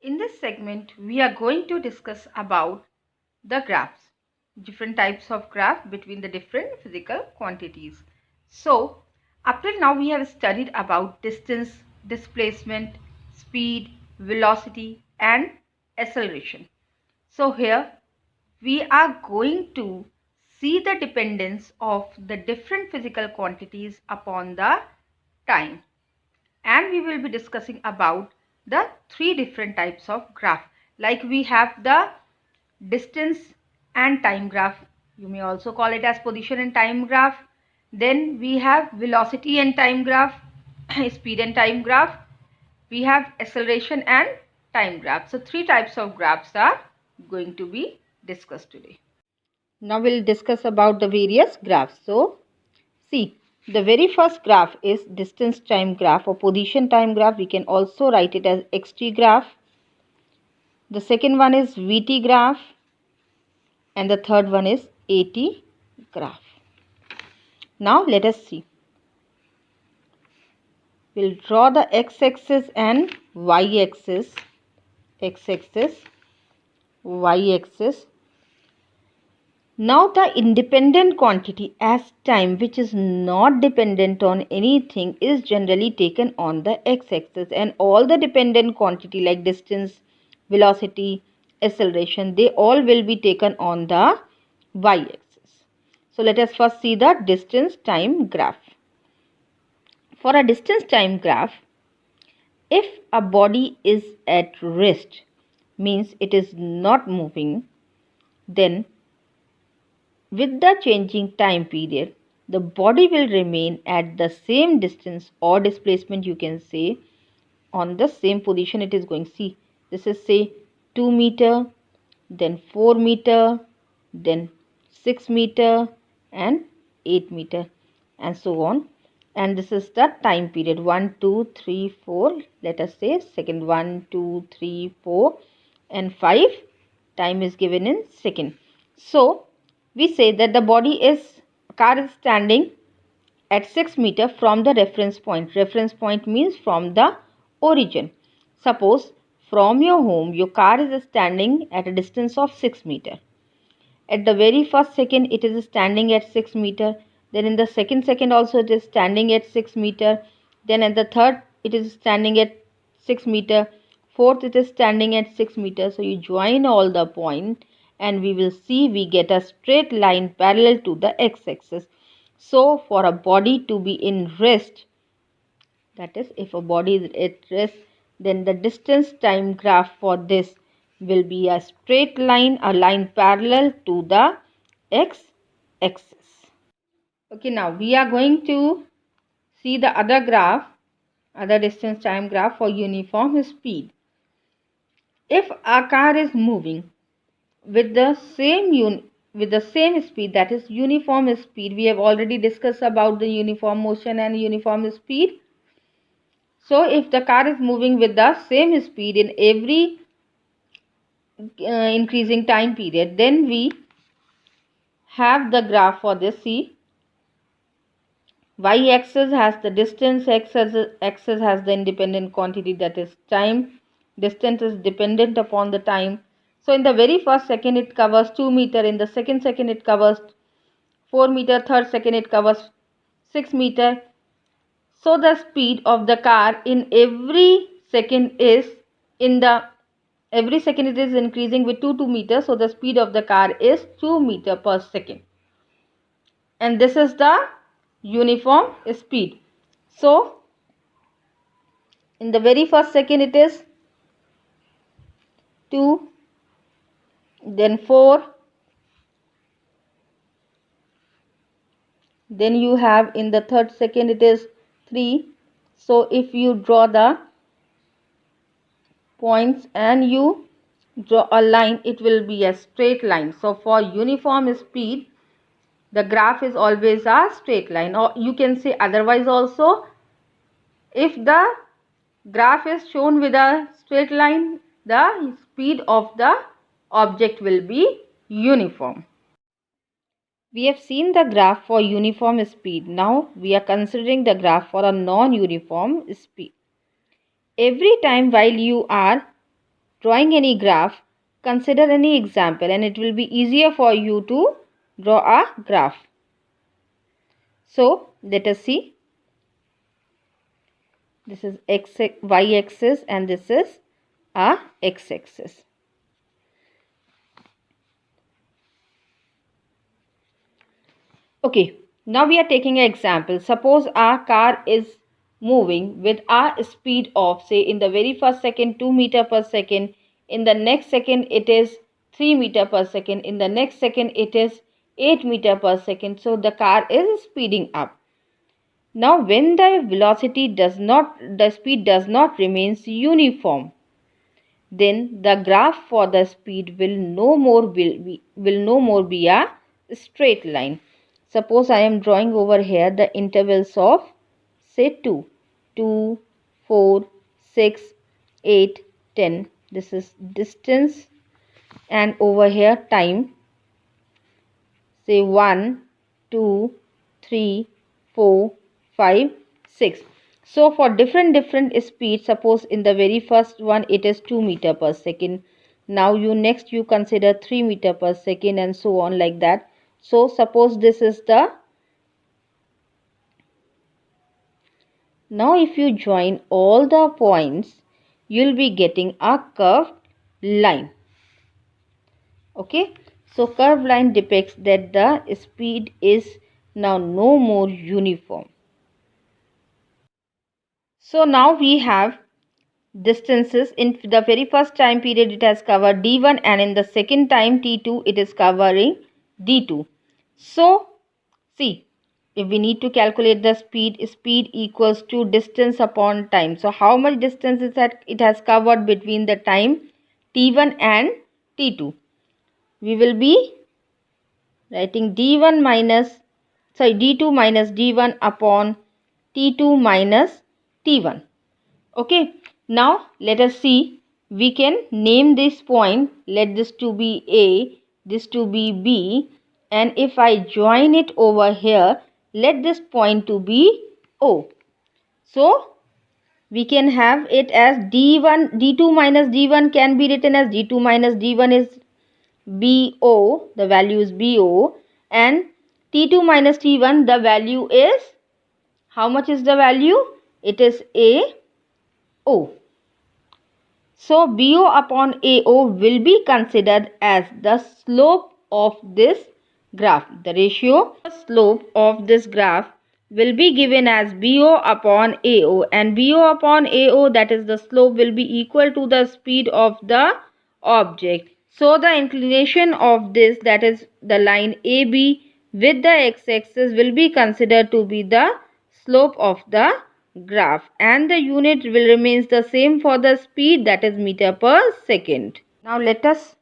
In this segment, we are going to discuss about the graphs, different types of graph between the different physical quantities. So, up till now we have studied about distance, displacement, speed, velocity and acceleration. So here we are going to see the dependence of the different physical quantities upon the time, and we will be discussing about the three different types of graph. Like we have the distance and time graph, you may also call it as position and time graph. Then we have velocity and time graph, speed and time graph. We have acceleration and time graph. So three types of graphs are going to be discussed today. Now we'll discuss about the various graphs. So see, the very first graph is distance time graph or position time graph. We can also write it as xt graph. The second one is vt graph and the third one is at graph. Now let us see. We'll draw the x-axis and y-axis, x-axis, y-axis. Now the independent quantity as time, which is not dependent on anything, is generally taken on the x-axis, and all the dependent quantity like distance, velocity, acceleration, they all will be taken on the y-axis. So let us first see the distance time graph. For a distance time graph, if a body is at rest, means it is not moving, then with the changing time period, the body will remain at the same distance or displacement, you can say, on the same position it is going. See, this is say 2 meter, then 4 meter, then 6 meter and 8 meter and so on. And this is the time period 1, 2, 3, 4. Let us say second 1, 2, 3, 4 and 5. Time is given in second. So we say that the car is standing at 6 meter from the reference point. Reference point means from the origin. Suppose from your home, your car is standing at a distance of 6 meter. At the very first second, it is standing at 6 meter. Then in the second also, it is standing at 6 meter. Then at the third, it is standing at 6 meter. Fourth, it is standing at 6 meter. So you join all the points and we will see we get a straight line parallel to the x-axis. So for a body to be in rest, that is, if a body is at rest, then the distance time graph for this will be a straight line, a line parallel to the x-axis. Okay, now we are going to see the other graph, other distance time graph for uniform speed. If a car is moving with the same speed, that is uniform speed, we have already discussed about the uniform motion and uniform speed. So if the car is moving with the same speed in every increasing time period, then we have the graph for this. See, y-axis has the distance, x-axis has the independent quantity, that is time. Distance is dependent upon the time. So in the very first second it covers 2 meter, in the second second it covers 4 meter, third second it covers 6 meter. So the speed of the car in every second is it is increasing with 2 meters. So the speed of the car is 2 meter per second. And this is the uniform speed. So in the very first second it is 2, then 4, then you have in the third second it is 3. So if you draw the points and you draw a line, it will be a straight line. So for uniform speed, the graph is always a straight line, or you can say otherwise also, if the graph is shown with a straight line, the speed of the object will be uniform. We have seen the graph for uniform speed. Now we are considering the graph for a non-uniform speed. Every time while you are drawing any graph, consider any example and it will be easier for you to draw a graph. So let us see. This is y-axis and this is a x-axis. Okay, now we are taking an example. Suppose our car is moving with a speed of, say, in the very first second 2 meter per second, in the next second it is 3 meter per second, in the next second it is 8 meter per second. So the car is speeding up. Now when the speed does not remains uniform, then the graph for the speed will no more be a straight line. Suppose I am drawing over here the intervals of, say, 2, 4, 6, 8, 10. This is distance, and over here time, say 1, 2, 3, 4, 5, 6. So for different speeds, suppose in the very first one it is 2 meter per second. Now next you consider 3 meter per second and so on like that. So suppose this is the, now if you join all the points, you'll be getting a curved line. Okay, so curved line depicts that the speed is now no more uniform. So now we have distances. In the very first time period it has covered d1 and in the second time t2 it is covering d2. So see, if we need to calculate the speed equals to distance upon time. So how much distance is that it has covered between the time t1 and t2? We will be writing d2 minus d1 upon t2 minus t1. Okay, now let us see. We can name this point. Let this to be A, this to be B, and if I join it over here, let this point to be O. So we can have it as d2 minus d1 can be written as d2 minus d1 is BO, the value is BO, and T2 minus T1, the value is, how much is the value? It is AO. So BO upon AO will be considered as the slope of this graph. The ratio slope of this graph will be given as BO upon AO, and BO upon AO, that is the slope, will be equal to the speed of the object. So the inclination of this, that is the line AB with the x-axis, will be considered to be the slope of the graph, and the unit will remains the same for the speed, that is meter per second. Now let us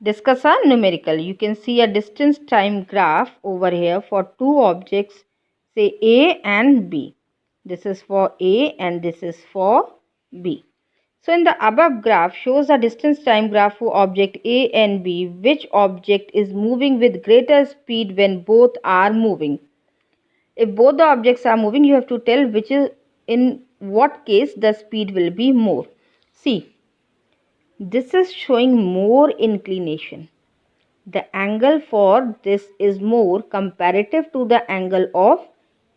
discuss a numerical. You can see a distance time graph over here for two objects, say A and B. This is for A and this is for B. So in the above graph shows a distance time graph for object A and B. Which object is moving with greater speed when both are moving? If both the objects are moving, you have to tell which is, in what case the speed will be more. See, this is showing more inclination. The angle for this is more comparative to the angle of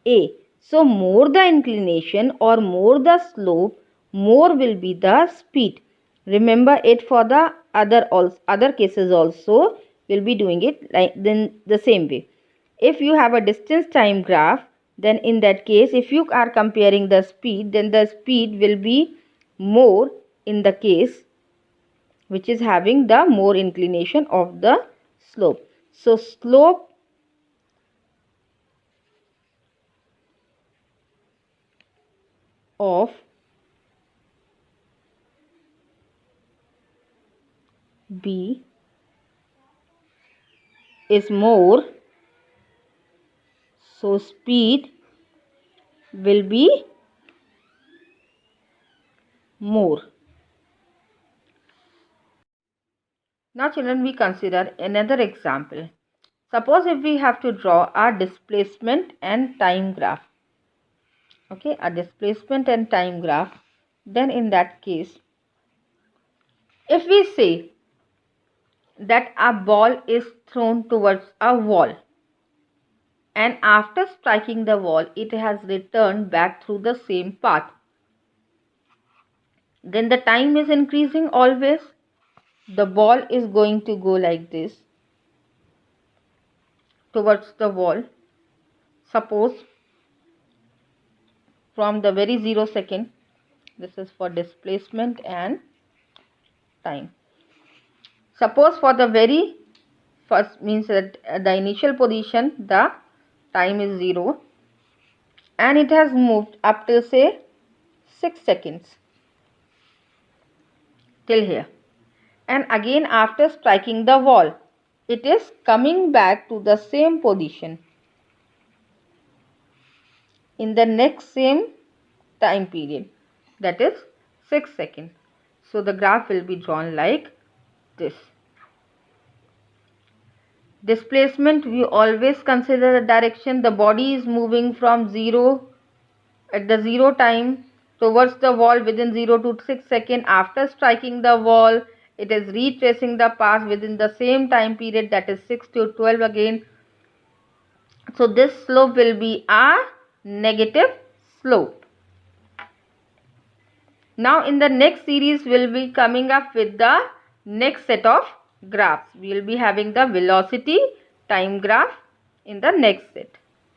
A. So more the inclination or more the slope, more will be the speed. Remember it for the other cases also. We'll be doing it like then the same way. If you have a distance time graph, then in that case, if you are comparing the speed, then the speed will be more in the case which is having the more inclination of the slope. So slope of B is more, so speed will be more. Now children, we consider another example. Suppose if we have to draw a displacement and time graph. Okay, a displacement and time graph. Then in that case, If we say that a ball is thrown towards a wall and after striking the wall it has returned back through the same path, then the time is increasing always. The ball is going to go like this towards the wall. Suppose from the very 0 second, this is for displacement and time. Suppose for the very first, means that the initial position the time is 0 and it has moved up to say 6 seconds till here, and again after striking the wall it is coming back to the same position in the next same time period, that is 6 seconds. So the graph will be drawn like this. Displacement, we always consider the direction. The body is moving from 0 at the 0 time towards the wall within 0 to 6 seconds. After striking the wall, it is retracing the path within the same time period, that is 6 to 12 again. So this slope will be a negative slope. Now in the next series, we will be coming up with the next set of graphs. We will be having the velocity time graph in the next set.